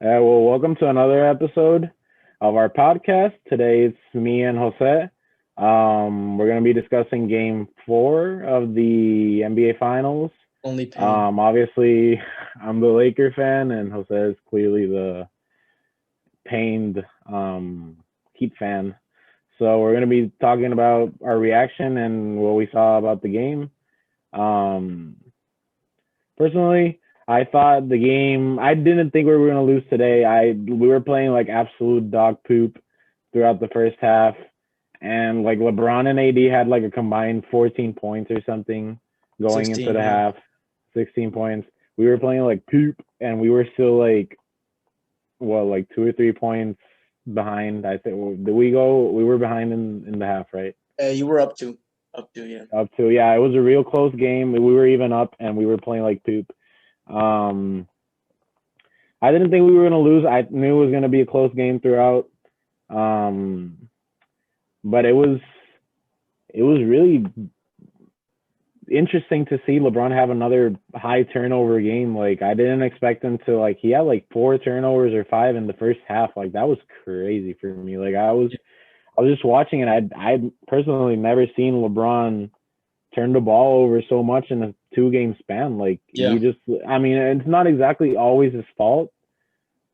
Well, welcome to another episode of our podcast. Today it's me and Jose. We're going to be discussing game four of the NBA Finals. Only pain. Obviously, I'm the Laker fan, and Jose is clearly the pained Heat fan. So we're going to be talking about our reaction and what we saw about the game. Um, Personally, I thought the game. I didn't think we were going to lose today. We were playing like absolute dog poop throughout the first half, and like LeBron and AD had like a combined 14 points or something going into 16, the yeah. half. 16 points. We were playing like poop, and we were still like like 2 or 3 points behind. I think did we go? We were behind in the half, right? You were up to, yeah. Up to yeah, it was a real close game. We were even up, and we were playing like poop. Um, I didn't think we were going to lose. I knew it was going to be a close game throughout. Um, but it was really interesting to see LeBron have another high turnover game. Like I didn't expect him to he had like 4 turnovers or 5 in the first half. Like that was crazy for me. Like I was just watching it. I personally never seen LeBron turn the ball over so much in a 2 game span. Like Yeah. I mean, it's not exactly always his fault,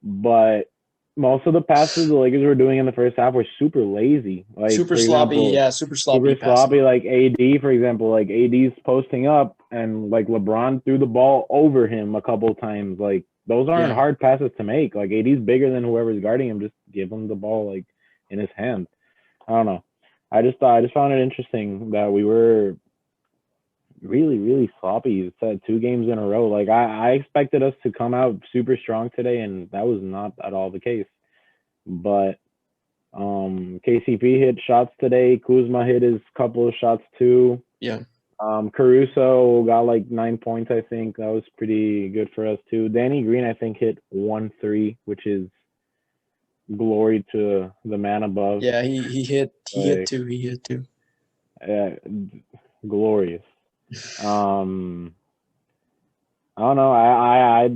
but most of the passes the Lakers were doing in the first half were super lazy. Like Super for sloppy, example, yeah, super sloppy super sloppy. passing. Like AD, for example, like AD's posting up and like LeBron threw the ball over him a couple times. Like those aren't Yeah. hard passes to make. Like AD's bigger than whoever's guarding him. Just give him the ball like in his hand. I don't know. I just found it interesting that we were really, really sloppy. It's 2 games in a row. Like I expected us to come out super strong today, and that was not at all the case. But KCP hit shots today. Kuzma hit his couple of shots too. Yeah. Caruso got like 9 points, I think. That was pretty good for us too. Danny Green, I think, hit 1 3, which is glory to the man above. Yeah, he hit Like, two. He hit two. uh, glorious. Um, I don't know. I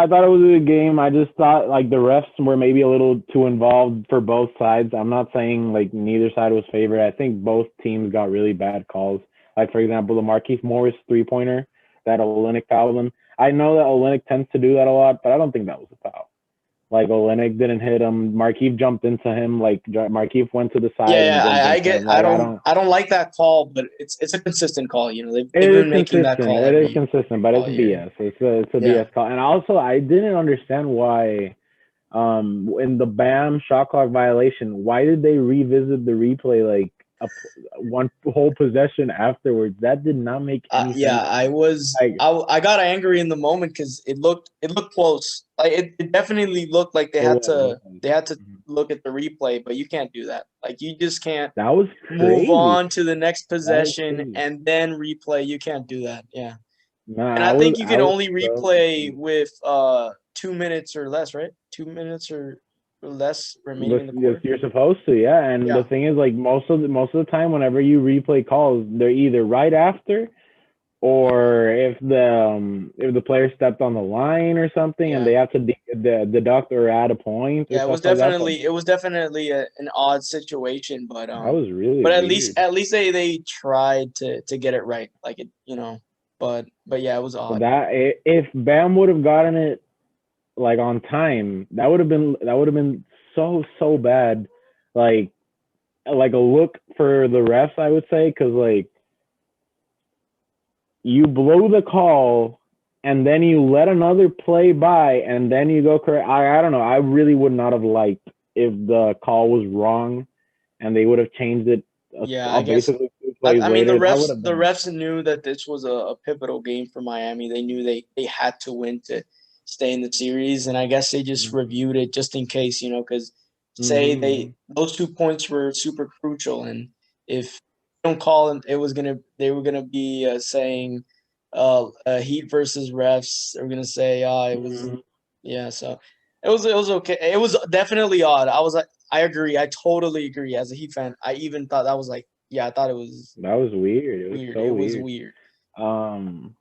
thought it was a good game. I just thought like the refs were maybe a little too involved for both sides. I'm not saying like neither side was favored. I think both teams got really bad calls. Like for example, the Marquise Morris 3 pointer that Olynyk fouled him. I know that Olynyk tends to do that a lot, but I don't think that was a foul. Like Olynyk didn't hit him. Markeith jumped into him. Like Markeith went to the Yeah, side and yeah. jumped I into get. him. I Like I don't. don't. I don't like that call, but it's a consistent call. It They've is been making that consistent. call It is every consistent, but it's all year. BS. It's a Yeah. BS call. And also, I didn't understand why in the Bam shot clock violation, why did they revisit the replay like one whole possession afterwards? That did not make any Yeah, sense to I me. was Like I got angry in the moment because it looked close. Like it definitely looked like they it had was. to It was. they had to Mhm. look at the replay, but you can't do that. Like you just can't That was move crazy. on to the next That was possession crazy. and then replay. You can't do that. Yeah. And Nah, I think you I can was only so replay confused. with 2 minutes or less, right? 2 minutes or less remaining in the quarter. You're supposed to, yeah. And the Yeah. thing is, like most of the time, whenever you replay calls, they're either right after or if the player stepped on the line or something and Yeah. they have to deduct or add a point or Yeah, it stuff was like that. So definitely an odd situation, that was really but weird. at least they tried to get it right, like but yeah, it was But odd. if Bam would have gotten it like on time, that would have been so bad. Like like a look for the refs, I would say, because like you blow the call and then you let another play by and then you go correct. I don't know. I really would not have liked if the call was wrong and they would have changed it Yeah, I guess. basically 2 plays I mean, later. That would have the been refs knew that this was a pivotal game for Miami. They knew they had to win to stay in the series, and I guess they just reviewed it just in case, because say mm-hmm. those 2 points were super crucial, and if they don't call them, they were gonna be saying Heat versus refs. They were gonna say it was Mm-hmm. yeah. So it was okay. It was definitely odd. I agree. I totally agree. As a Heat fan, I even thought that was like, yeah, I thought it was That was weird. It was weird. so It was weird. weird. Um,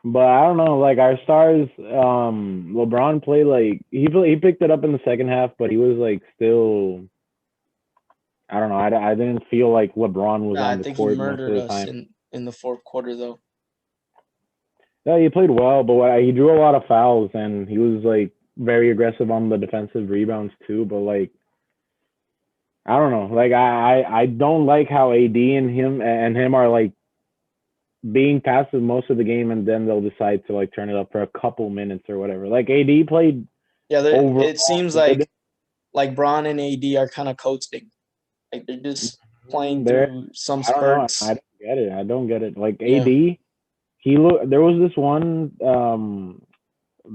But I don't know, like our stars, LeBron played like he picked it up in the second half, but he was like still. I don't know. I didn't feel like LeBron was Nah, I on the think he court most of murdered the us time. in the fourth quarter though. Yeah, he played well, but he drew a lot of fouls and he was like very aggressive on the defensive rebounds too. But like I don't know, like I don't like how AD and him are like being passive most of the game, and then they'll decide to like turn it up for a couple minutes or whatever. Like AD played Yeah, it overall seems good. like Bron and AD are kind of coasting. Like they're just playing There, through some I don't know. I spurts. don't get it. I don't get it. Like Yeah. AD, he look. There was this one,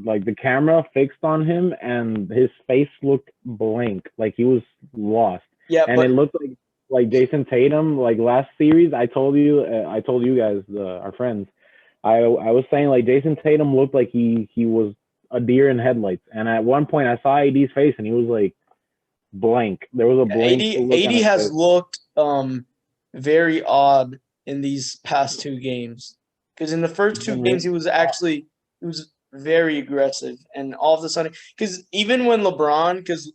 like the camera fixed on him, and his face looked blank, like he was lost, Yeah, and it but looked like Jason Tatum. Like last series, I told you guys, our friends, I was saying like Jason Tatum looked like he was a deer in headlights, and at one point I saw AD's face, and he was like blank. There was a blank look on AD his has face. looked very odd in these past two games. Because in the first two games he was very aggressive, and all of a sudden, because even when LeBron, because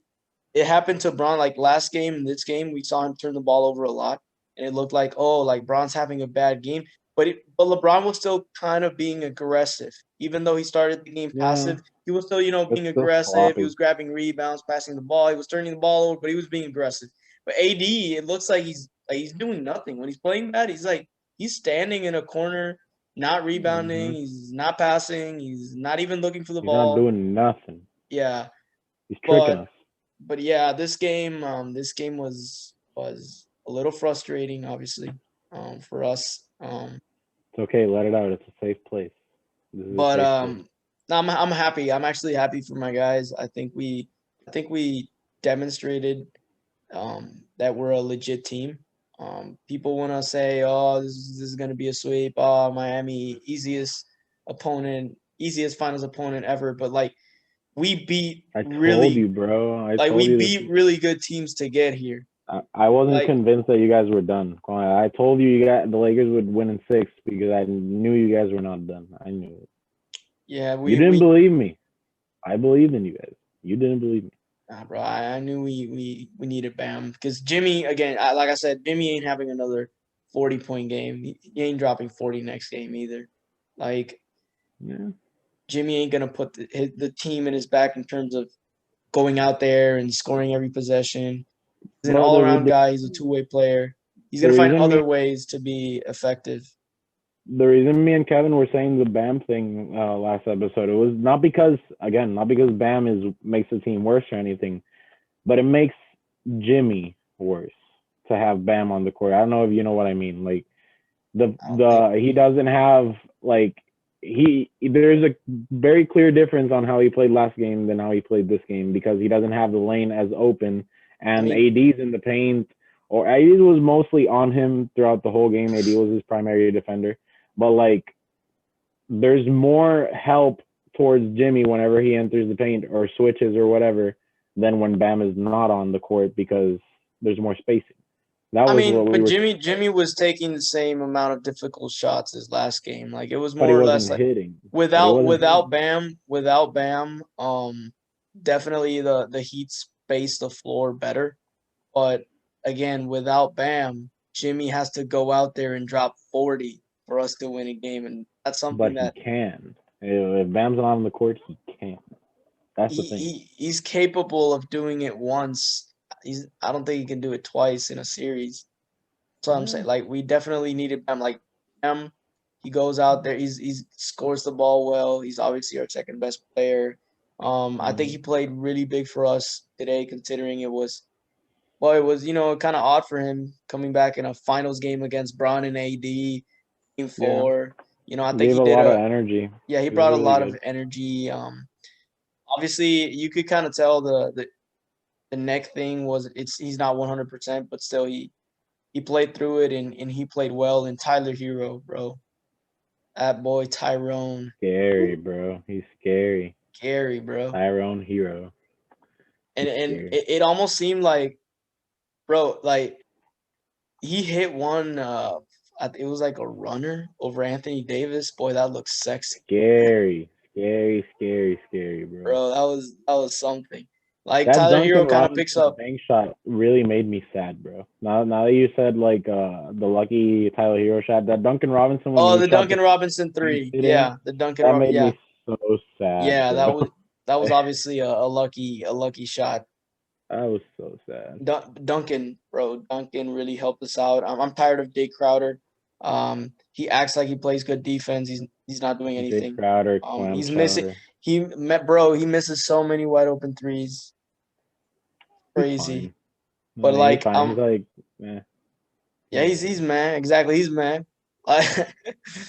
it happened to Bron like last game and this game, we saw him turn the ball over a lot, and it looked like, oh, like Bron's having a bad game. But LeBron was still kind of being aggressive, even though he started the game Yeah, passive. He was still, it's being still aggressive. He sloppy. was grabbing rebounds, passing the ball. He was turning the ball over, but he was being aggressive. But AD, it looks like he's doing nothing when he's playing bad. He's standing in a corner, not rebounding. Hmm. He's not passing. He's not even looking for the He's not ball. doing nothing. Yeah, He's tricking but us. yeah, this game was a little frustrating, obviously, for us. It's okay. Let it out. It's a safe place. This is a But safe place. no, I'm happy. I'm actually happy for my guys. I think we demonstrated that we're a legit team. People want to say, "Oh, this is going to be a sweep." Oh, Miami, easiest finals opponent ever. But like, we beat I told really you, bro. I like told we you beat this. really good teams to get here. I wasn't Like, convinced that you guys were done. I told you the Lakers would win in six because I knew you guys were not done. I knew it. yeah, You didn't believe me. I believed in you guys. You didn't believe me. nah, bro. I knew we needed Bam because Jimmy again. Like I said, Jimmy ain't having another 40-point game. He ain't dropping 40 next game either. Like Yeah. Jimmy ain't gonna put the team in his back in terms of going out there and scoring every possession. He's an Bro, all around guy. He's a 2-way player. He's the gonna find reason me other ways to be effective. the reason me and Kevin were saying the Bam thing last episode, it was not because Bam makes the team worse or anything, but it makes Jimmy worse to have Bam on the court. I don't know if you know what I mean. Like I don't think. he doesn't have like there's a very clear difference on how he played last game than how he played this game because he doesn't have the lane as open I and mean, AD's in the paint, or AD was mostly on him throughout the whole game. AD was his primary defender, but like there's more help towards Jimmy whenever he enters the paint or switches or whatever than when Bam is not on the court because there's more spacing. That I was mean, what we but were, Jimmy was taking the same amount of difficult shots as last game. Like it was but he more or less wasn't like hitting. But he without wasn't hitting. without Bam, definitely the Heat space the floor better. But again, without Bam, Jimmy has to go out there and drop 40 for us to win a game, and that's But something he that can. If Bam's not on the court, he can. That's the thing. he's capable of doing it once. I don't think he can do it twice in a series. That's what I'm Yeah. saying. Like we definitely needed Bam. Like Bam, he goes out there. He's scores the ball well. He's obviously our second best player. I think he Mm-hmm. played really big for us today, considering it was kind of odd for him coming back in a finals game against Bron and AD. Game Yeah. four. I He think gave he a did lot of a energy. yeah. He He was brought a really lot of good. energy. Obviously, you could kind of tell the neck thing was he's not 100%, but still he played through it and he played well. And Tyler Hero, bro, that boy Tyrone, Scary, bro. He's scary. Gary, bro, Tyrone Hero. and He's and scary. it almost seemed like, bro, like he hit one. it was like a runner over Anthony Davis. Boy, that looks sexy, Scary, scary, scary, scary, bro. bro. That was something. Like That Tyler Duncan Hero kind of picks Robinson up. bank shot really made me sad, bro. Now that you said like the lucky Tyler Hero shot, that Duncan Robinson when Oh, he the shot the Duncan Robinson three three. sitting, Yeah, the Duncan. that made Yeah, me so sad, yeah. That bro. was that was obviously a lucky shot. That was so sad. Duncan, bro, Duncan really helped us out. I'm tired of Jay Crowder. He acts like he plays good defense. He's not doing Jay anything. Crowder, Clam He's missing. Chowder. He misses so many wide open threes. He's Crazy. fine. But He's like fine. He's like, eh, yeah, he's man. Exactly, he's man. Like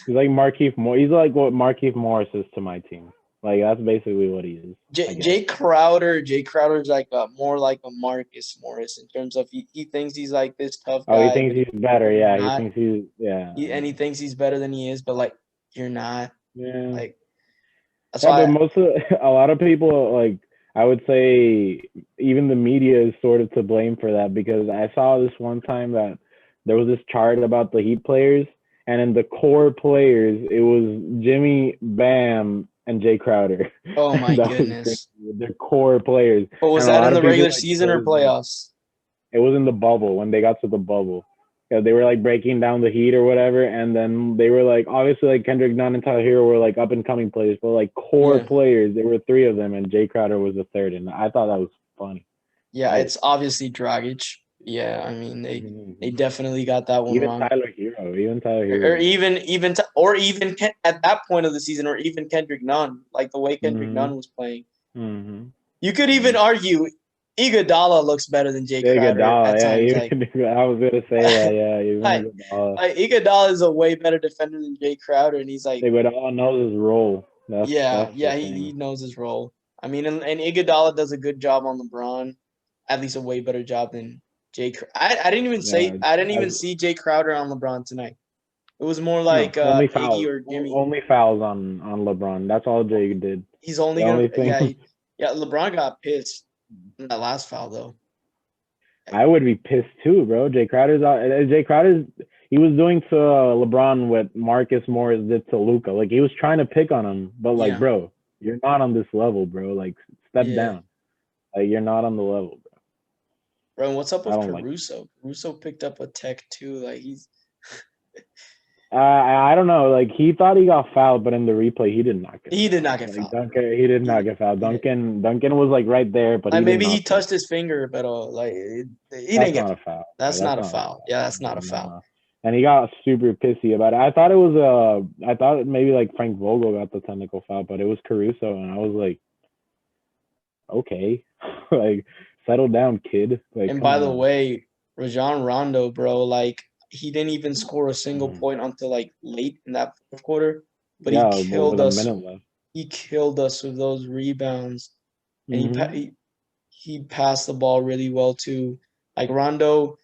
he's like Markieff Morris. He's like what Markieff Morris is to my team. Like that's basically what he is. I guess. Jay Crowder's like more like a Marcus Morris in terms of he thinks he's like this tough Oh, he guy, thinks but he's better. you're Yeah, he not. thinks he's yeah. And he thinks he's better than he is, but like you're not. Yeah. Like that's Yeah, but why. most of a lot of people like I would say even the media is sort of to blame for that because I saw this one time that there was this chart about the Heat players and in the core players it was Jimmy, Bam, and Jay Crowder. Oh my That was crazy. goodness. Their core players. But was And a that in lot the of people regular like season or playoffs? it was in the bubble when they got to the bubble. Yeah, they were like breaking down the Heat or whatever, and then they were like obviously like Kendrick Nunn and Tyler Hero were like up and coming players, but like core Yeah. players, there were three of them, and Jay Crowder was the third, and I thought that was funny. Yeah, That it's obviously Dragic. Yeah, I mean they definitely got that one even wrong. Tyler Hero, even Tyler Or Hero, even at that point of the season, or even Kendrick Nunn, like the way Kendrick mm-hmm. Nunn was playing. Mm-hmm. You could even argue Iguodala looks better than Jay Crowder Iguodala, at yeah, times. Like, I was gonna say that, yeah, even like, Iguodala. like Iguodala is a way better defender than Jay Crowder, and he's like, Iguodala knows his role. yeah, That's yeah, the he thing. knows his role. I mean, and Iguodala does a good job on LeBron, at least a way better job than Jay. I didn't even Yeah, see Jay Crowder on LeBron tonight. It was more no, like only Iggy fouls, or Jimmy. only fouls on LeBron. That's all Jay did. He's only The gonna only thing yeah. LeBron got pissed in that last foul though. I would be pissed too, bro. Jay Crowder's out. Jay Crowder's he was doing to LeBron what Marcus Morris did to Luka. Like he was trying to pick on him, but like, Yeah, bro, you're not on this level, bro. Like step yeah. down. Like you're not on the level, bro. Bro, and what's up I with don't like. Caruso? Caruso picked up a tech too. Like he's I don't know. Like he thought he got fouled, but in the replay he did not get. he did Fouled. not get Like fouled. Duncan, he did not get fouled. He did. Duncan was like right there, but Like he did maybe he not. touched his finger, but like he That's didn't get. not a foul. That's Bro. not That's a not a foul. foul. Yeah, that's not a No, foul. no. And he got super pissy about it. I thought it was I thought maybe like Frank Vogel got the technical foul, but it was Caruso, and I was like, okay, like settle down, kid. Like, And come by the on. way, Rajon Rondo, bro, like he didn't even score a single Mhm. point until like late in that fourth quarter, but Yeah, he but killed with a us. minute left. He killed us with those rebounds, and Hmm. he passed the ball really well too. Like Rondo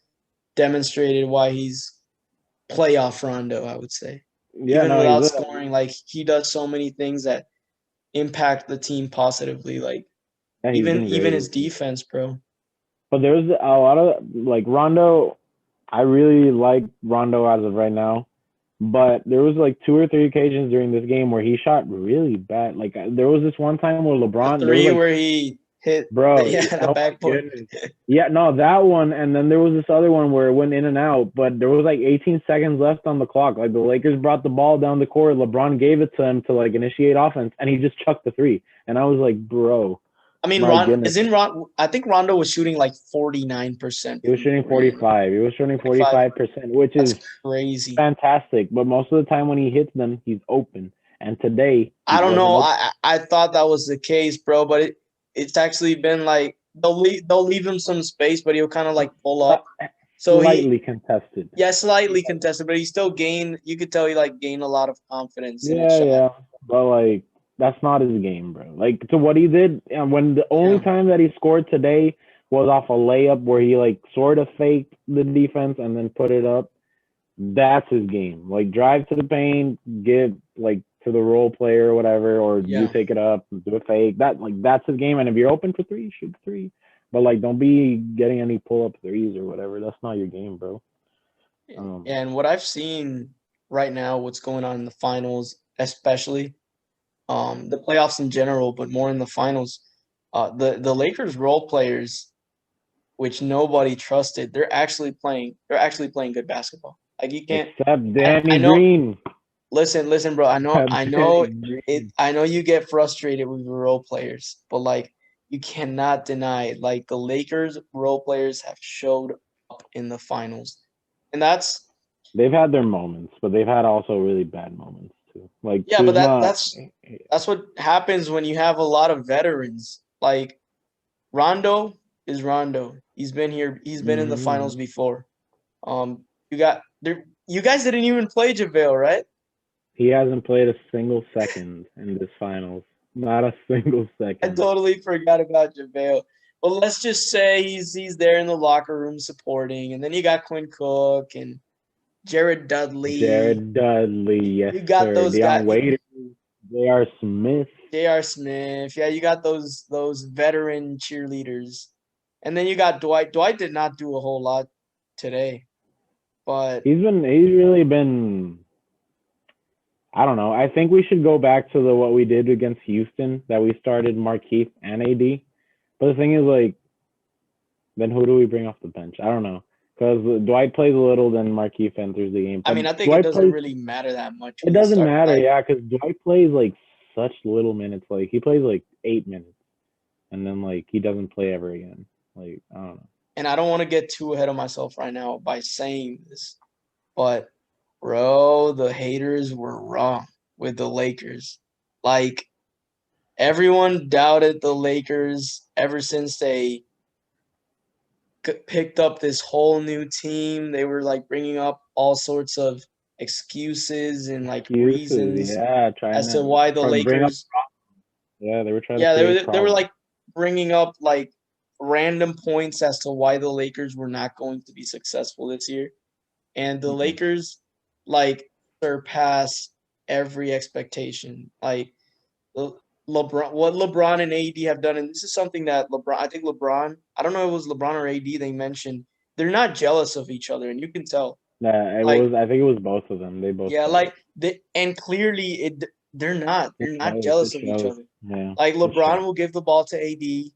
demonstrated why he's playoff Rondo, I would say. Yeah, Even no, without he's scoring, like he does so many things that impact the team positively. Like yeah, he's been even great. his defense, bro. But there's a lot of like Rondo. I really like Rondo as of right now. But there was like two or three occasions during this game where he shot really bad. Like there was this one time where The LeBron, there was three like, where he hit, bro, the oh my backboard. goodness, yeah, no, that one, and then there was this other one where it went in and out, but there was like 18 seconds left on the clock. Like the Lakers brought the ball down the court, LeBron gave it to him to like initiate offense, and he just chucked the three, and I was like, bro, I mean, my goodness. I think Rondo was shooting like 49%. He was shooting 45. He was shooting 45%, which That's is crazy. fantastic. But most of the time when he hits them, he's open. And today, I don't know. I thought that was the case, bro, but it's actually been like they'll leave him some space, but he'll kind of like pull up. So slightly contested. Yeah, slightly contested, but he still gained. You could tell he like gained a lot of confidence in his shot. Yeah, but like that's not his game, bro. Like to what he did, and when the only time that he scored today was off a layup where he like sort of faked the defense and then put it up. That's his game. Like drive to the paint, give like to the role player or whatever, or you take it up, do a fake. That's his game. And if you're open for three, shoot three. But like don't be getting any pull up threes or whatever. That's not your game, bro. And what I've seen right now, what's going on in the finals, especially the playoffs in general, but more in the finals, the Lakers role players, which nobody trusted, they're actually playing. They're actually playing good basketball. Like you can't. Except I Danny know. Green. Listen, bro. Except I know Danny it. Green. I know you get frustrated with your role players, but like you cannot deny, like the Lakers role players have showed up in the finals, and that's They've had their moments, but they've had also really bad moments too. Like yeah. But Kuzma. that's what happens when you have a lot of veterans. Like Rondo is Rondo. He's been here. He's been in the finals Mhm. before. You got there. You guys didn't even play JaVale, right? He hasn't played a single second in this finals. Not a single I second. totally forgot about JaVale. But let's just say he's there in the locker room supporting, and then you got Quinn Cook and Jared Dudley. Jared Dudley, yes You got sir. those Deion guys. Waiters, J.R. Smith. J.R. Smith. Yeah, you got those veteran cheerleaders. And then you got Dwight. Dwight did not do a whole lot today, but He's really been. I don't know. I think we should go back to what we did against Houston, that we started Markeith and AD. But the thing is, like, then who do we bring off the bench? I don't know. Because Dwight plays a little, then Markeith enters the game. I But mean, I think it Dwight doesn't plays. really matter that much It who you doesn't start. matter, Like, yeah, because Dwight plays like such little minutes. Like he plays like 8 minutes, and then like he doesn't play ever again. Like I don't know. and I don't want to get too ahead of myself right now by saying this, but bro, the haters were wrong with the Lakers. Like everyone doubted the Lakers ever since they picked up this whole new team. They were like bringing up all sorts of excuses and like Excuses, reasons yeah, trying as to to why the bring up. Lakers. Yeah, they were trying to Yeah, create they were problems. like bringing up like random points as to why the Lakers were not going to be successful this year. And the Mhm. Lakers like surpass every expectation. Like LeBron, what LeBron and AD have done, and this is something that I think LeBron, I don't know if it was LeBron or AD, they mentioned they're not jealous of each other, and you can tell. Yeah, it Like, was. I think it was both of them. They both yeah, said it. like and clearly It they're not shows. It jealous of each shows. other. Yeah, Like it LeBron shows. will give the ball to AD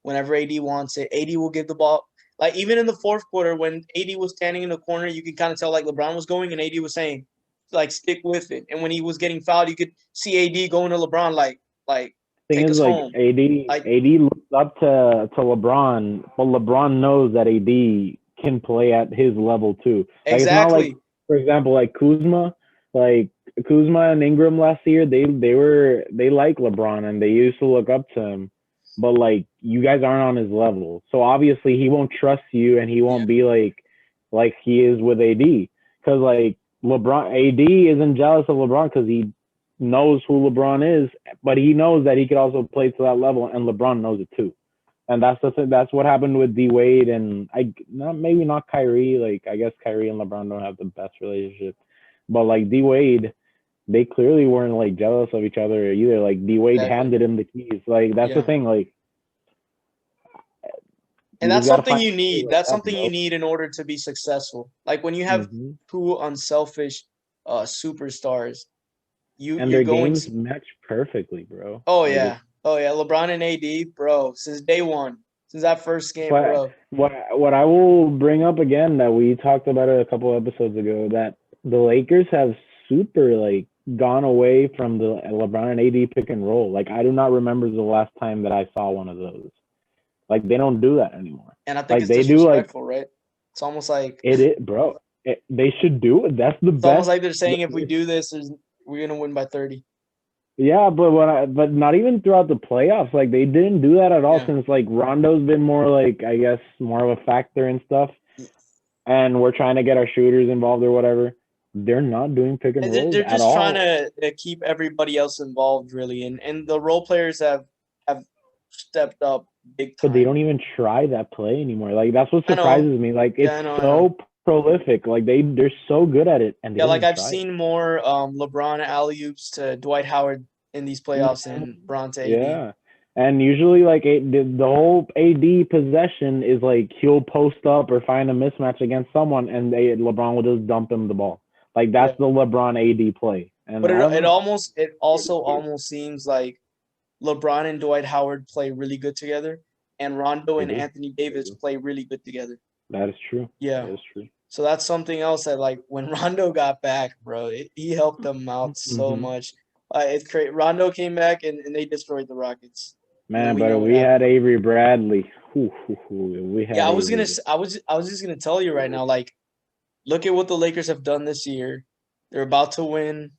whenever AD wants it. AD will give the ball. Like even in the fourth quarter when AD was standing in the corner, you could kind of tell like LeBron was going and AD was saying like stick with it. And when he was getting fouled, you could see AD going to LeBron like Thing take is, us like home. AD, Like AD looks up to LeBron, but LeBron knows that AD can play at his level too. Like it's not like, exactly. for example, like Kuzma and Ingram last year, they like LeBron and they used to look up to him, but like you guys aren't on his level, so obviously he won't trust you and he Yeah. won't be like he is with AD, because like AD isn't jealous of LeBron because he knows who LeBron is, but he knows that he could also play to that level, and LeBron knows it too. And that's the thing. That's what happened with D Wade and maybe not Kyrie. Like I guess Kyrie and LeBron don't have the best relationship, but like D Wade, they clearly weren't like jealous of each other either. Like D Wade Exactly. handed him the keys. Like that's the Yeah. thing. Like And you that's just gotta something find you players need. like That's that, something you bro. need in order to be successful. Like when you have Hmm. two unselfish superstars, And you're their going games to. match perfectly, bro. Oh Like yeah. it's Oh yeah. LeBron and AD, bro, since day one, since that first game, but bro. what I will bring up again, that we talked about it a couple episodes ago, that the Lakers have super like gone away from the LeBron and AD pick and roll. Like I do not remember the last time that I saw one of those. Like they don't do that anymore. And I think Like it's they do like disrespectful, right? It's almost like bro. They should do it. That's the it's almost best. like they're saying if we do this, we're gonna win by 30. Yeah, but but not even throughout the playoffs. Like they didn't do that at all, Yeah. since like Rondo's been more like, I guess, more of a factor and stuff. And we're trying to get our shooters involved or whatever. They're not doing pick and And rolls they're at just trying all. to keep everybody else involved, really. And the role players have stepped up big But they time. don't even try that play anymore. Like that's what I know. surprises me. Like it's Yeah, I know. I know. so prolific. Like they're so good at it, and they Yeah, don't like even I've try it. seen more LeBron alley oops to Dwight Howard in these playoffs Mhm. and Bron to AD. Yeah, And usually, like the whole AD possession is like he'll post up or find a mismatch against someone, and LeBron will just dump him the ball. Like that's Yeah. the LeBron AD play. And But I don't know. it also almost seems like LeBron and Dwight Howard play really good together, and Rondo They and do. Anthony Davis play really good together. That is true. Yeah. That is true. So that's something else that, like, when Rondo got back, bro, he helped them out so Mm-hmm. much. It's great. Rondo came back and they destroyed the Rockets. And then Man, we but know what we had happened. Avery Bradley. We Yeah, had Avery. I was just gonna tell you right now, like, look at what the Lakers have done this year. They're about to win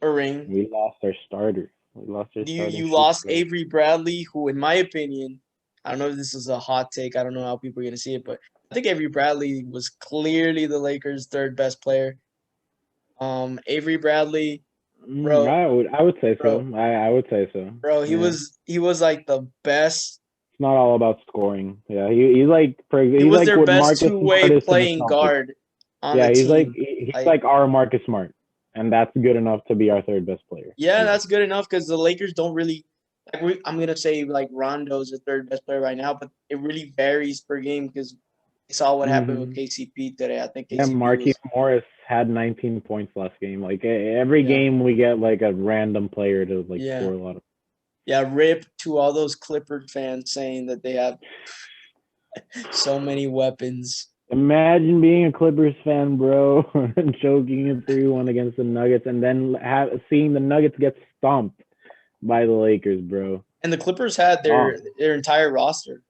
a ring. We lost our starter. We lost our starting You shoot lost guard. Avery Bradley, who, in my opinion, I don't know if this is a hot take. I don't know how people are gonna see it, but I think Avery Bradley was clearly the Lakers' third best player. Avery Bradley, bro, I would say so. bro, I would say so. bro. Yeah. He was like the best. It's not all about scoring. Yeah, he's like He he's was like their what best Marcus Smart two-way is to the playing Celtics. guard on the Yeah, team. he's Like, like our Marcus Smart, and that's good enough to be our third best player. yeah, that's good enough because the Lakers don't really. Like, I'm gonna say like Rondo's the third best player right now, but it really varies per game because we saw what happened with Mm-hmm. KCP today. I think Yeah, KCP Marquise was Morris had 19 points last game. Like every yeah game, we get like a random player to like yeah score a lot of. yeah. Rip to all those Clippers fans saying that they have so many weapons. Imagine being a Clippers fan, bro, and choking in 3-1 against the Nuggets, and then seeing the Nuggets get stomped by the Lakers, bro. And the Clippers had Oh. their entire roster.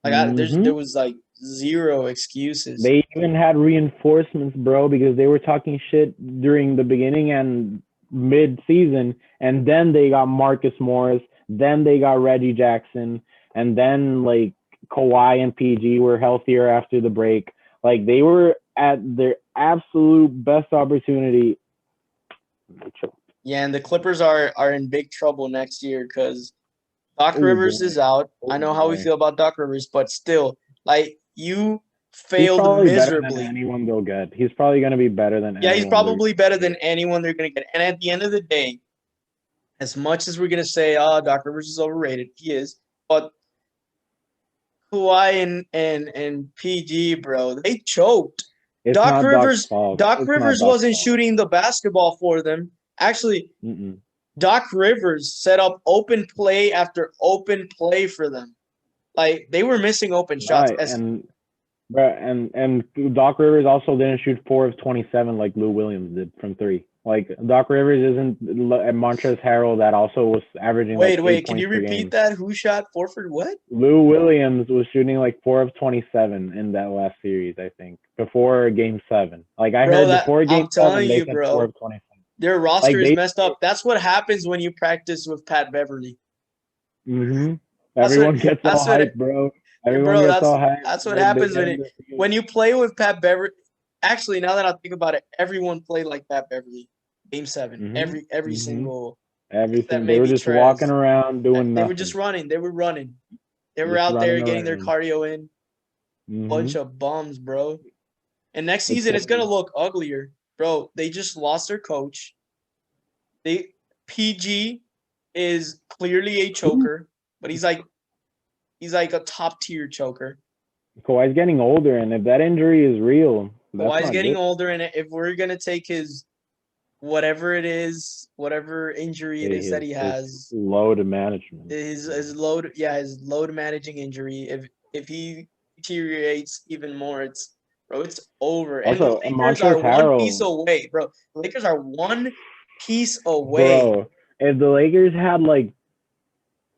Mm-hmm. There was like zero excuses. They even had reinforcements, bro, because they were talking shit during the beginning and mid-season, and then they got Marcus Morris, then they got Reggie Jackson, and then like Kawhi and PG were healthier after the break. Like they were at their absolute best opportunity. Yeah, and the Clippers are in big trouble next year because Doc Oh Rivers boy. is out. I Oh know how we boy. feel about Doc Rivers, but still, like, you He's failed probably better than miserably. anyone they'll get. He's probably going to be better than Yeah, he's anyone they're probably going better to than get. anyone they're gonna get. And at the end of the day, as much as we're gonna say, "Oh, Doc Rivers is overrated," he is. But Kawhi and PG, bro, they choked. It's not Doc's fault. Doc It's not Rivers Doc's wasn't fault. shooting the basketball for them. Actually, Mm-mm. Doc Rivers set up open play after open play for them. Like, they were missing open shots. Right, and Doc Rivers also didn't shoot 4 of 27 like Lou Williams did from three. Like Doc Rivers isn't Montrezl Harrell that also was averaging like eight Wait, can points you per repeat game. that? Who shot four for what? Lou Williams was shooting like 4 of 27 in that last series, I think, before Game 7. Like I Bro, heard that before I'm Game telling 7, they you, said four bro. of 27. Their roster Like is they, messed up. That's what happens when you practice with Pat Beverly. mm-hmm. That's what Everyone gets all that's what hyped, bro. Everyone bro, gets all hyped. that's what They happens get in the when field. you play with Pat Beverly. Actually, now that I think about it, everyone played like Pat Beverly. Game 7. Mm-hmm. Every Mm-hmm. single, except Everything. They were maybe just Trez. walking around doing They were just nothing, running. They were running. They were just out there running getting their around. cardio in. Mm-hmm. Bunch of bums, bro. And next It's season it's gonna look uglier, bro. They just lost their coach. They PG is clearly a choker, but he's like a top tier choker. Kawhi's getting older, and if that injury is real, that's Kawhi's not getting good. older, and if we're gonna take his whatever it is, whatever injury it is that he His has, load management. his load, yeah, his load managing injury. If he deteriorates even more, it's over. And the Also, Lakers are Montrezl one piece Harrell, away, bro. The Lakers are one piece away. bro. If the Lakers had like,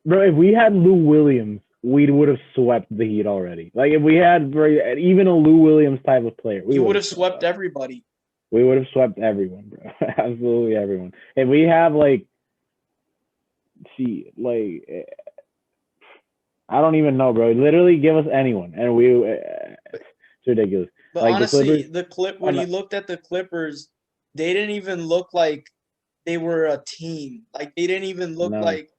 bro, if we had Lou Williams, we would have swept the Heat already. Like if we had even a Lou Williams type of player, we You would would have have swept everybody. We would have swept everyone, bro. Absolutely everyone. If we have like, see, like, I don't even know, bro. Literally, give us anyone, and it's ridiculous. But Like the honestly, Clippers, when you looked at the Clippers, they didn't even look like they were a team. Like, they didn't even look no, like,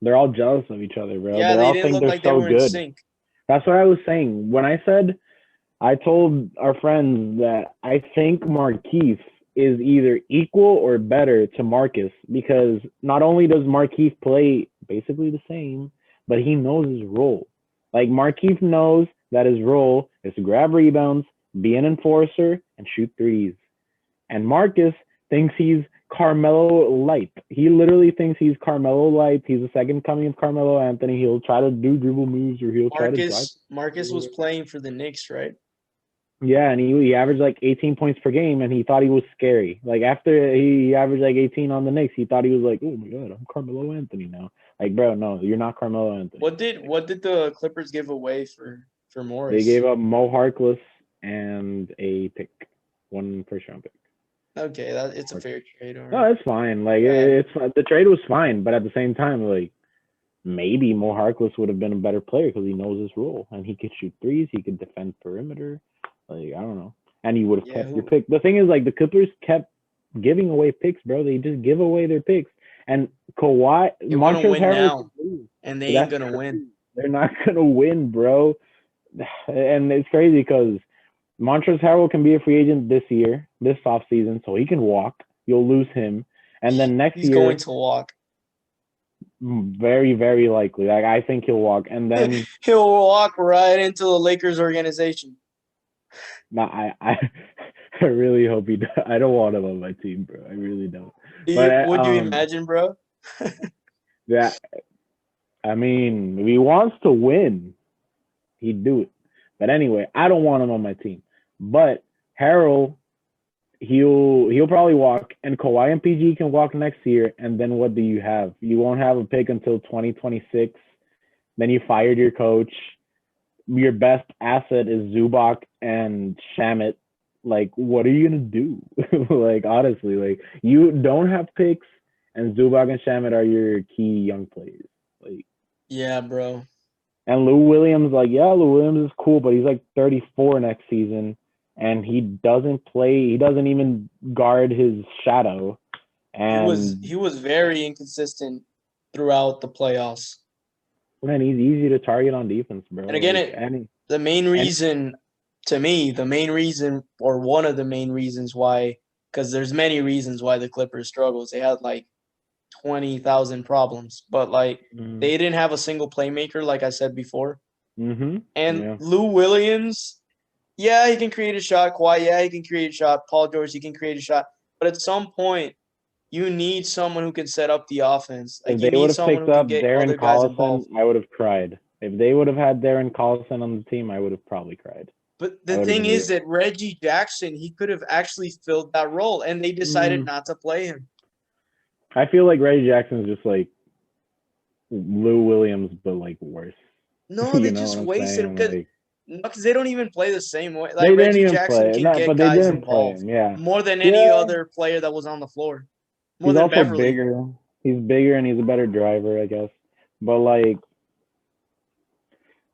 they're all jealous of each other, bro. yeah, They they all didn't think look they're like they so were in good. sync. That's what I was saying when I said I told our friends that I think Marquise is either equal or better to Marcus because not only does Marquise play basically the same, but he knows his role. Like Markeith knows that his role is to grab rebounds, be an enforcer, and shoot threes. And Marcus thinks he's Carmelo Light. He literally thinks he's Carmelo Light. He's the second coming of Carmelo Anthony. He'll try to do dribble moves or he'll try to drive. Marcus was playing for the Knicks, right? Yeah, and he averaged like 18 points per game, and he thought he was scary. Like after he averaged like 18 on the Knicks, he thought he was like, oh my god, I'm Carmelo Anthony now. Like, bro, no, you're not Carmelo Anthony. What did the Clippers give away for Morris? They gave up Mo Harkless and a pick, 1 first-round pick. Okay, it's a fair trade. No, it's fine. Like it's the trade was fine, but at the same time, like maybe Mo Harkless would have been a better player because he knows his role and he could shoot threes, he could defend perimeter. Like I don't know, and you would have kept your pick. The thing is, like the Clippers kept giving away picks, bro. They just give away their picks, and Kawhi, they want to win now, and they ain't gonna win. They're not gonna win, bro. And it's crazy because Montrezl Harrell can be a free agent this offseason, so he can walk. You'll lose him, and then next year he's going to walk. Very, very likely. Like I think he'll walk, and then he'll walk right into the Lakers organization. No, I really hope he does. I don't want him on my team, bro. I really don't. Would you imagine, bro? Yeah, I mean, if he wants to win, he'd do it. But anyway, I don't want him on my team. But Harrell, he'll probably walk, and Kawhi and PG can walk next year. And then what do you have? You won't have a pick until 2026. Then you fired your coach. Your best asset is Zubac and Shamet. Like, what are you gonna do? Like, honestly, like you don't have picks, and Zubac and Shamet are your key young players. Like, yeah, bro. And Lou Williams, Lou Williams is cool, but he's like 34 next season, and he doesn't play. He doesn't even guard his shadow. And he was very inconsistent throughout the playoffs. Man, he's easy to target on defense, bro. And again, the main reason, or one of the main reasons why, because there's many reasons why the Clippers struggles. They had like 20,000 problems, but like they didn't have a single playmaker, like I said before. Mm-hmm. And Lou Williams, he can create a shot. Kawhi, he can create a shot. Paul George, he can create a shot. But at some point, you need someone who can set up the offense. Like, if they would have picked up Darren Collison, I would have cried. If they would have had Darren Collison on the team, I would have probably cried. But the thing is that Reggie Jackson, he could have actually filled that role, and they decided not to play him. I feel like Reggie Jackson is just like Lou Williams, but like worse. No, they just wasted him because they don't even play the same way. Like Reggie Jackson can get guys involved more than any other player that was on the floor. He's also bigger. He's bigger and he's a better driver, I guess. But like,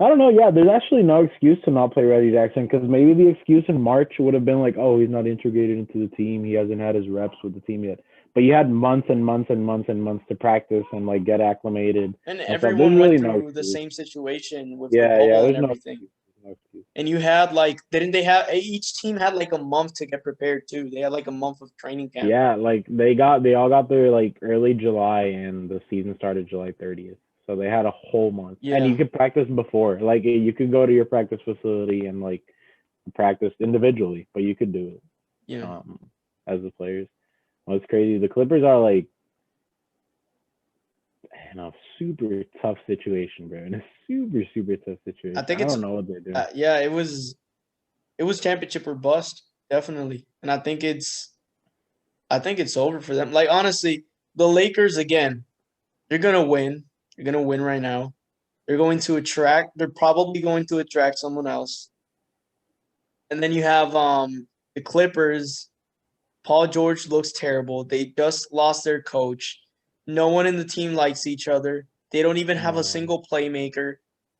I don't know. Yeah, there's actually no excuse to not play Reggie Jackson because maybe the excuse in March would have been like, oh, he's not integrated into the team. He hasn't had his reps with the team yet. But you had months and months and months and months to practice and like get acclimated. And everyone went through the same situation with the bubble and everything. And you had each team had like a month to get prepared too. They had like a month of training camp. Yeah, like they all got there like early July and the season started July 30th. So they had a whole month. Yeah. And you could practice before. Like you could go to your practice facility and like practice individually, but you could do it. Yeah. As the players. Well, it's crazy. The Clippers are like in a super tough situation, bro. In a super, super tough situation. I don't know what they're doing. It was championship or bust, definitely. And I think it's over for them. Like, honestly, the Lakers, again, they're gonna win. They're gonna win right now. They're probably going to attract someone else. And then you have the Clippers. Paul George looks terrible. They just lost their coach. No one in the team likes each other. They don't even have a single playmaker.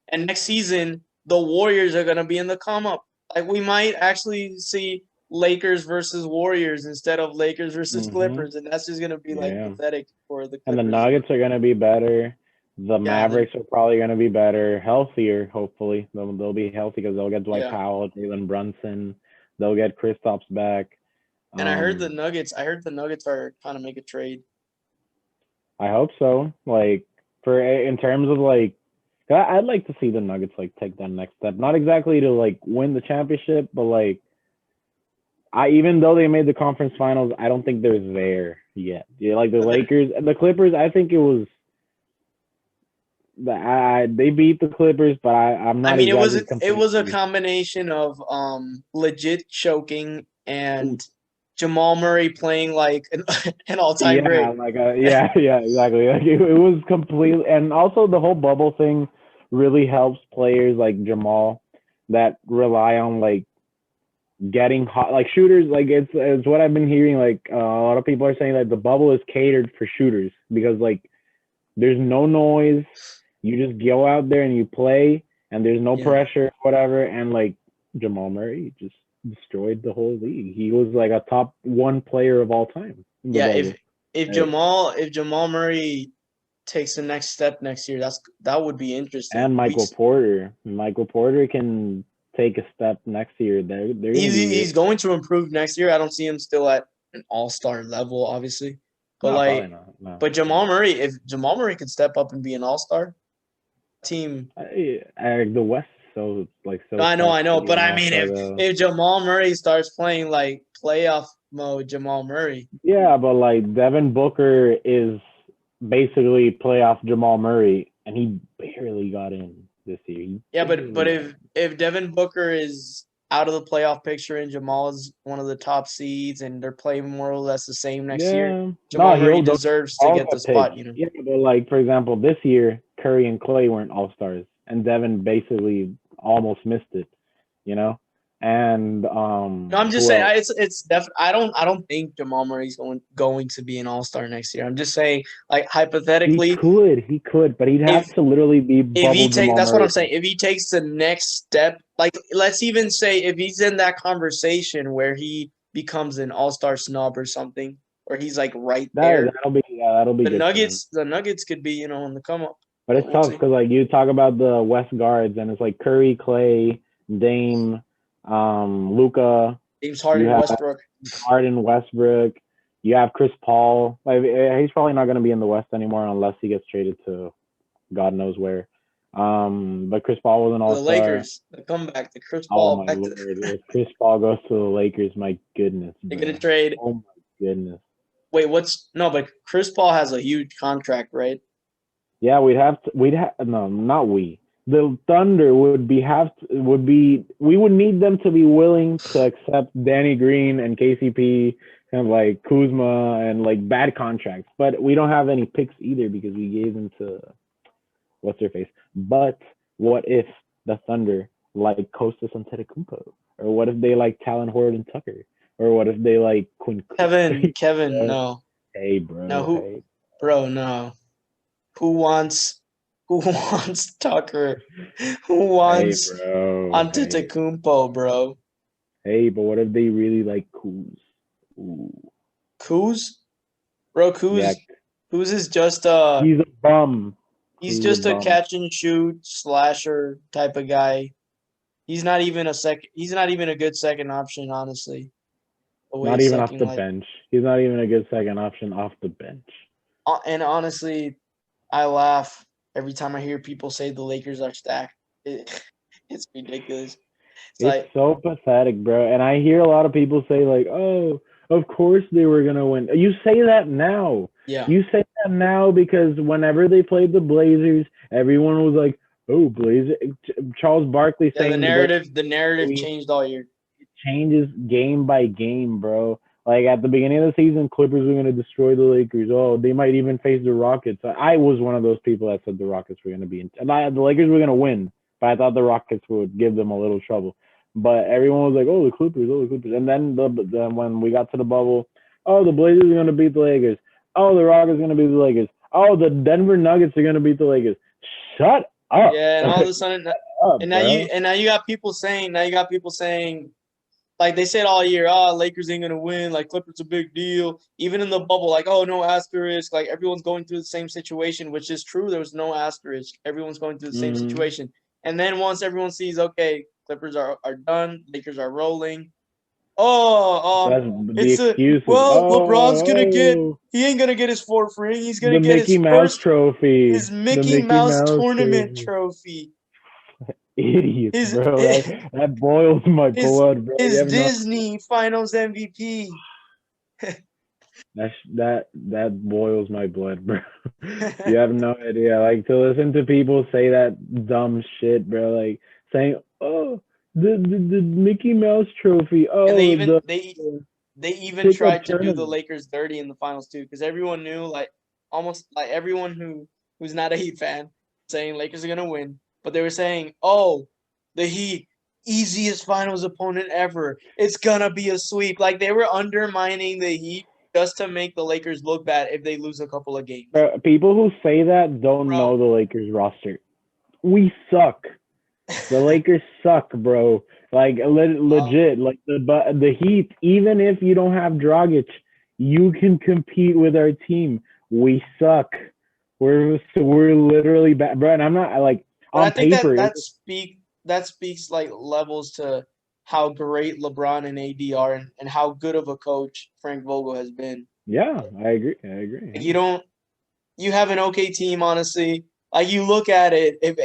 And next season, the Warriors are going to be in the come-up. Like, we might actually see Lakers versus Warriors instead of Lakers versus Clippers, and that's just going to be, pathetic for the Clippers. And the Nuggets are going to be better. The Mavericks are probably going to be better, healthier, hopefully. They'll be healthy because they'll get Dwight Powell, Jalen Brunson. They'll get Kristaps back. And I heard the Nuggets are trying to make a trade. I hope so. Like in terms of like I'd like to see the Nuggets like take that next step. Not exactly to like win the championship, but like I even though they made the conference finals, I don't think they're there yet. Yeah, like the But Lakers and the Clippers, I think it was they beat the Clippers, but I'm I not mean, exactly it was a completely. combination of legit choking and Jamal Murray playing like an all time Yeah, great. like yeah, exactly. Like it was completely, and also the whole bubble thing really helps players like Jamal that rely on like getting hot, like shooters. Like it's what I've been hearing. Like a lot of people are saying that the bubble is catered for shooters because like there's no noise. You just go out there and you play, and there's no Yeah, pressure, whatever. And like Jamal Murray just destroyed the whole league. He was like a top one player of all time in the yeah. bubble. Like, If Jamal Murray takes the next step next year, that would be interesting. and Michael Porter. Michael Porter can take a step next year. They're gonna be He's really going to improve next year. I don't see him still at an all star level, obviously, but no, probably like, not. No, but Jamal Murray, if Jamal Murray could step up and be an all star team. the West is so like so I tough to know, be but an I All mean, Star though. if Jamal Murray starts playing like playoff mode, Jamal Murray, Yeah, but like Devin Booker is basically playoff Jamal Murray, and he barely got in this year. He yeah, but barely got in. if Devin Booker is out of the playoff picture and Jamal is one of the top seeds and they're playing more or less the same next year, Yeah, no, Jamal Murray he'll deserves to all get the got picked. spot. You know. Yeah, but like for example, this year Curry and Clay weren't All Stars, and Devin basically almost missed it. You know, and No, I'm just who saying else? it's definitely. I don't think Jamal Murray's going to be an All Star next year. I'm just saying, like hypothetically, He could, but he'd have if to literally be if he bubble take Jamal that's what I'm Murray. saying. If he takes the next step, like let's even say if he's in that conversation where he becomes an all-star snub or something, or he's like right there, That'll be good for him. The Nuggets could be, on the come up. But But it's we'll tough see. because like you talk about the West guards, and it's like Curry, Clay, Dame, Luca. James You Harden, have Westbrook. Harden, Westbrook. You have Chris Paul. Like he's probably not going to be in the West anymore unless he gets traded to God knows where. But Chris Paul was an The All Star. Lakers, the comeback, the Chris Oh Paul my back to lord! If Chris Paul goes to the Lakers, my goodness, they're gonna bro. trade. Oh my goodness. Wait, what's no? But Chris Paul has a huge contract, right? Yeah, we'd have no, not we. The Thunder we would need them to be willing to accept Danny Green and KCP and like Kuzma and like bad contracts. But we don't have any picks either because we gave them to what's their face. But what if the Thunder like Kostas Antetokounmpo? Or what if they like Talon Horton Tucker? Or what if they like Quinn Cook? Kevin, no, Hey no, bro, who, hey. bro, no. Who wants who wants Tucker? Who Hey wants bro, hey. Antetokounmpo, bro? Hey, but what if they really like Kuz? Ooh. Kuz? Bro, Yeah, Kuz is just he's a bum. he's Kuz is a just a bum. catch and shoot slasher type of guy. He's not even a good second option, honestly. The way Not he's even off sucking the like bench. He's not even a good second option off the bench. and honestly, I laugh every time I hear people say the Lakers are stacked. It's ridiculous. It's It's like, so pathetic, bro. And I hear a lot of people say like, "Oh, of course they were gonna win." You say that now. yeah. You say that now because whenever they played the Blazers, everyone was like, "Oh, Blazer." Charles Barkley Yeah, saying the narrative changed all year. changes game by game, bro. Like at the beginning of the season, Clippers were going to destroy the Lakers. Oh, they might even face the Rockets. I was one of those people that said the Rockets were going to be in. The Lakers were going to win, but I thought the Rockets would give them a little trouble. But everyone was like, "Oh, the Clippers, oh, the Clippers." And then when we got to the bubble, oh, the Blazers are going to beat the Lakers. Oh, the Rockets are going to beat the Lakers. Oh, the Denver Nuggets are going to beat the Lakers. Shut up. Yeah, and all of a sudden, Up, bro. now you got people saying like they said all year, Lakers ain't gonna win, like Clippers a big deal. Even in the bubble, like, oh, no asterisk, like everyone's going through the same situation, which is true. There was no asterisk. Everyone's going through the same Mm-hmm. situation. And then once everyone sees, okay, Clippers are done, Lakers are rolling, Oh, That's the it's a excuses. well, LeBron's gonna get. Oh, He ain't gonna get his fourth ring. He's gonna the get his Mickey Mouse first, trophy. his The Mickey Mickey Mouse Mouse tournament trophy. trophy. Idiots, His bro. That boils my his blood, bro. You his have no Disney Finals MVP. that boils my blood, bro. You have no idea. Like to listen to people say that dumb shit, bro. Like saying, "Oh, the Mickey Mouse trophy. And they Oh, even the they even pick up tried to do the tournament." Lakers dirty in the finals too, because everyone knew, like almost like everyone who's not a Heat fan saying Lakers are gonna win, but they were saying, "Oh, the Heat, easiest finals opponent ever. It's gonna be a sweep." Like they were undermining the Heat just to make the Lakers look bad if they lose a couple of games. Bro, people who say that don't Bro, know the Lakers roster. We suck. The Lakers suck, bro. Like um, legit. Like the Heat. Even if you don't have Dragic, you can compete with our team. We suck. We're literally bad, bro. And I'm not like but I on think that paper. that speaks like levels to how great LeBron and AD are, and how good of a coach Frank Vogel has been. Yeah, I agree. I agree. Like, Yeah. you have an okay team, honestly. Like you look at it, if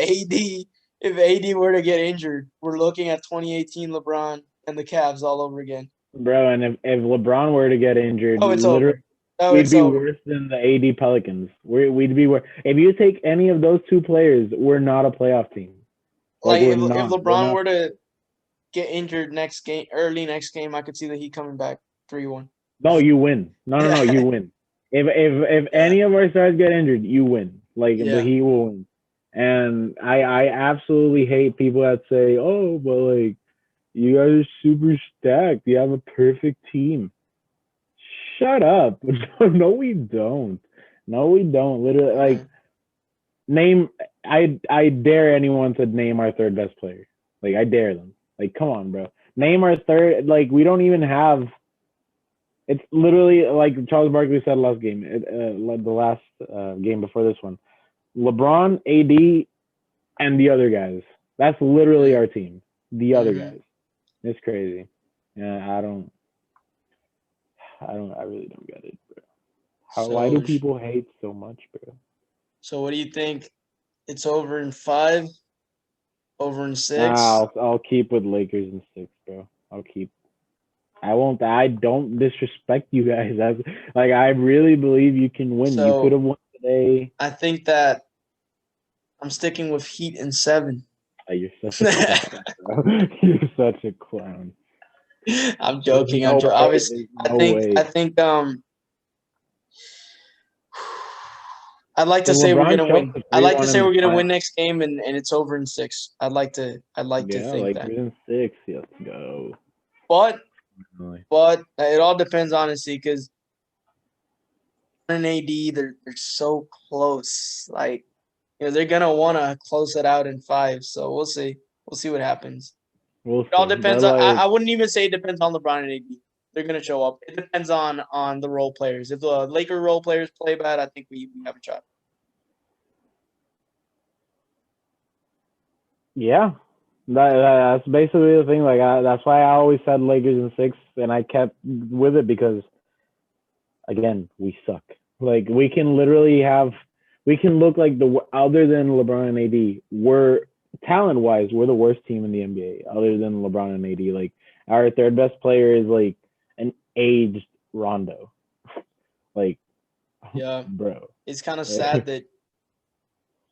AD were to get injured, we're looking at 2018 LeBron and the Cavs all over again. Bro, and if LeBron were to get injured, Oh, it's literally over. Oh, we'd it's be over. worse than the AD Pelicans. We'd be worse. If you take any of those two players, we're not a playoff team. Like Like we're if not. We're LeBron not. were to get injured next game, early next game, I could see that he coming back 3-1. No, you win. No, Yeah, you win. If yeah, any of our stars get injured, you win. Like the yeah. Heat will win. And I absolutely hate people that say, "Oh, but like you guys are super stacked. You have a perfect team." Shut up. No, we don't. No, we don't. Literally, Yeah. like name. I dare anyone to name our third best player. Like I dare them. Like come on, bro. Name our third. Like we don't even have. It's literally like Charles Barkley said last game, the last game before this one. LeBron, AD, and the other guys. That's literally Yeah. our team. The other Hmm. guys. It's crazy. Yeah, I really don't get it, bro. Why do So, people hate so much, bro? so what do you think? It's over in 5, over in 6. I'll keep with Lakers and 6, bro. I'll keep. I won't. I don't disrespect you guys. Like I really believe you can win. You could So have won today. I think that I'm sticking with Heat in 7. Oh, you're such a clown, bro. You're such a clown. I'm There's joking. I'm no joking. way. Obviously, There's I no think I way. think I'd like to If say we're LeBron gonna chokes win. a I'd like 3-1 to in say the we're gonna win final, next game, and it's over in 6. I'd like to yeah, think like that. in 6, let's go. But Really. but it all depends honestly, because and AD they're so close. Like they're gonna want to close it out in 5. So we'll see. We'll see what happens. We'll It all see. But depends on. I like, wouldn't even say it depends on LeBron and AD. They're gonna show up. It depends on the role players. If the Laker role players play bad, I think we have a shot. yeah, that's basically the thing. Like, that's why I always said Lakers in 6, and I kept with it because again, we suck. Like, we can look like other than LeBron and AD, we're talent wise, we're the worst team in the NBA other than LeBron and AD. Like, our third best player is like an aged Rondo. Like, Yeah, bro. it's kind of sad that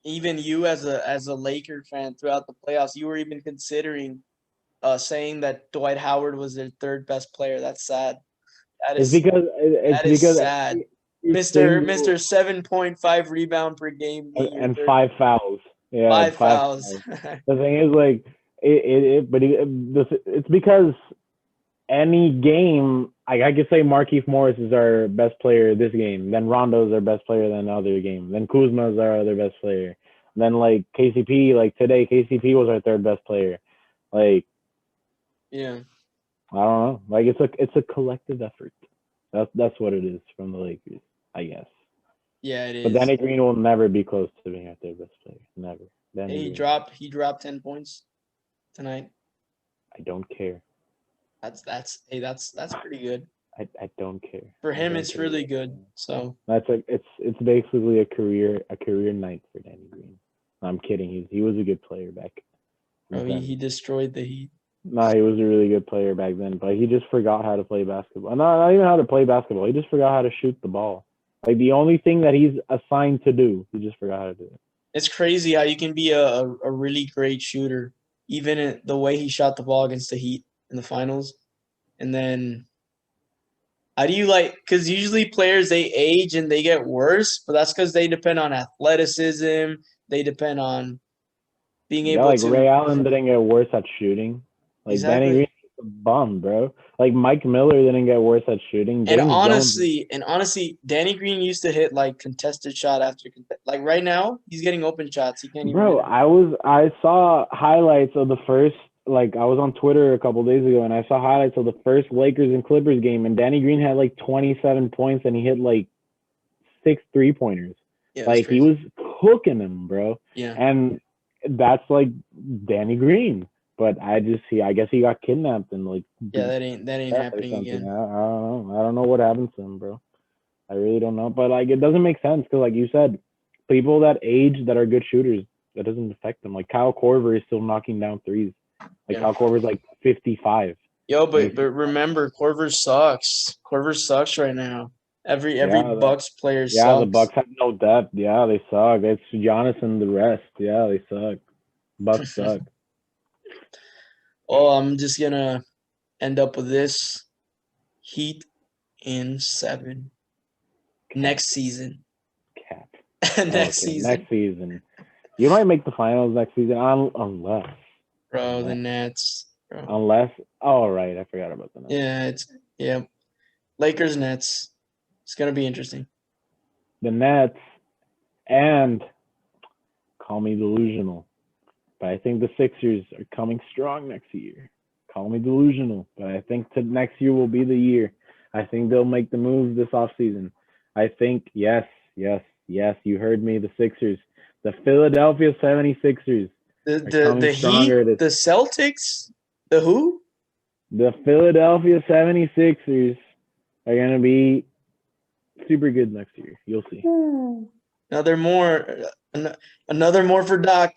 even you as a Laker fan throughout the playoffs, you were even considering saying that Dwight Howard was their third best player. That's sad. That It's is because that is sad. every Mister single 7.5 rebound per game being your and third, 5 fouls. Yeah, and 5 5 fouls. fouls. The thing is, like, it's because any game, I could say Markieff Morris is our best player this game. Then Rondo's our best player than the other game. Then Kuzma's our other best player. Then like KCP, like today, KCP was our third best player. Like Yeah, I don't know. Like it's a collective effort. That's what it is from the Lakers, I guess. yeah, it But is. Danny Green will never be close to being our third best player. Never. Danny He Green. dropped 10 points tonight. I don't care. That's pretty good. I don't care. For I him, don't it's care. really good. So That's like it's basically a career night for Danny Green. I'm kidding. He was a good player back then. he destroyed the Heat. No, he was a really good player back then, but he just forgot how to play basketball. Not even how to play basketball. He just forgot how to shoot the ball. Like the only thing that he's assigned to do, he just forgot how to do it. It's crazy how you can be a really great shooter, even in the way he shot the ball against the Heat in the finals. And then how do you because usually players they age and they get worse, but that's because they depend on athleticism. They depend on being Yeah, able like to Ray Allen didn't get worse at shooting. Like Danny exactly. Green's a bum, bro. Like Mike Miller didn't get worse at shooting. And James Jones. honestly, Danny Green used to hit like contested shot after like right now he's getting open shots. He can't even Bro, hit it. I saw highlights of the first, like I was on Twitter a couple days ago and I saw highlights of the first Lakers and Clippers game, and Danny Green had like 27 points and he hit like 6 3-pointers. Yeah, that's Like he crazy. was cooking them, bro. Yeah, And that's like Danny Green. But I guess he got kidnapped and like yeah, beat that ain't death or happening something. again. I don't know. I don't know what happened to him, bro. I really don't know. But like it doesn't make sense because like you said, people that age that are good shooters, that doesn't affect them. Like Kyle Korver is still knocking down threes. Like Yeah. Kyle Korver's like 55. Yo, but remember, Corver sucks. Corver sucks right now. Every Bucks player Yeah, the sucks. Bucks have no depth. Yeah, they suck. It's Giannis and the rest. Yeah, they suck. Bucks suck. Oh, I'm just gonna end up with this: Heat in 7 next season. Cap. Next season, Next season. You might make the finals next season unless. bro. The Nets, bro. Unless. Oh, right. I forgot about the Nets. Yeah. Lakers Nets. It's gonna be interesting. The Nets, and call me delusional, but I think the Sixers are coming strong next year. Call me delusional, but I think next year will be the year. I think they'll make the moves this offseason. I think, yes, you heard me, the Sixers. The Philadelphia 76ers The Heat, the Celtics, the who? The Philadelphia 76ers are going to be super good next year. You'll see. Another more for Doc.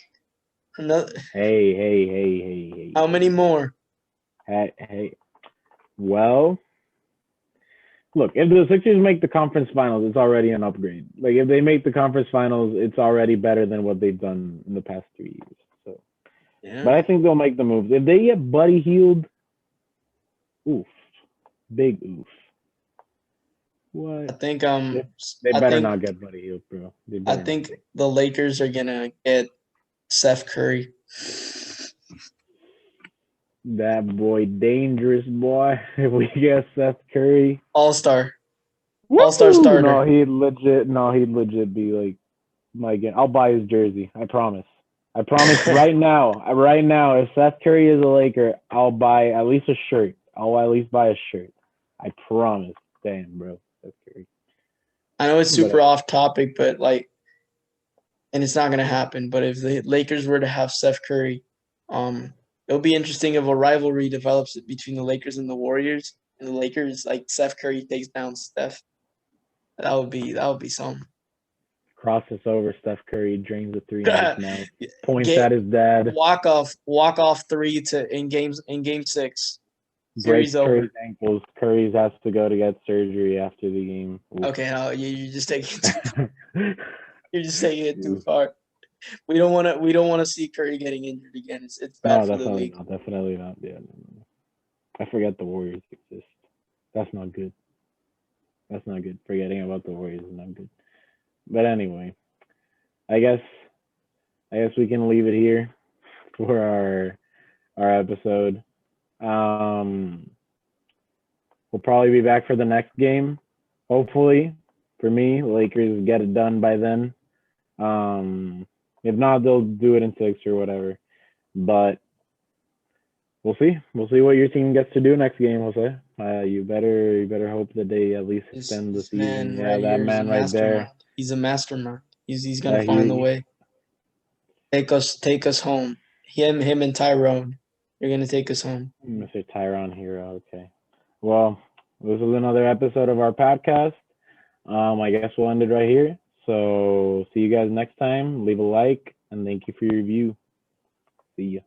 Hey. How many more? Hey. Well, look, if the Sixers make the conference finals, it's already an upgrade. Like if they make the conference finals, it's already better than what they've done in the past 3 years. So, yeah. But I think they'll make the moves. If they get Buddy Hield, oof, big oof. What? I think they better not get Buddy Hield, bro. I think the Lakers are gonna get Seth Curry. That boy, dangerous boy. If we get Seth Curry, All-star starter. No, he'd legit be like my game. I'll buy his jersey. I promise right now. If Seth Curry is a Laker, I'll buy at least a shirt. I'll at least buy a shirt. I promise. Damn, bro. Seth Curry. I know it's super off topic, but like, and it's not gonna happen. But if the Lakers were to have Seth Curry, it'll be interesting if a rivalry develops between the Lakers and the Warriors. And the Lakers, like Seth Curry takes down Steph. That would be something. Crosses over Steph Curry, drains the three in his mouth, points at his dad. Walk off three in game 6. Breaks Curry's ankles. Curry has to go to get surgery after the game. Oof. Okay, no, you're just taking you're just taking it too far. We don't want to see Curry getting injured again. It's bad for the league. No, definitely not. Yeah, no. I forget the Warriors exist. That's not good. Forgetting about the Warriors is not good. But anyway, I guess we can leave it here for our episode. We'll probably be back for the next game. Hopefully, for me, Lakers get it done by then. If not, they'll do it in 6 or whatever. But we'll see. We'll see what your team gets to do next game, Jose. You better hope that they at least extend the season. Yeah, that man right there. He's a mastermind. He's gonna find the way. Take us home. Him and Tyrone. You're gonna take us home. Mr. Tyron Hero. Okay. Well, this was another episode of our podcast. I guess we'll end it right here. So see you guys next time. Leave a like and thank you for your review. See ya.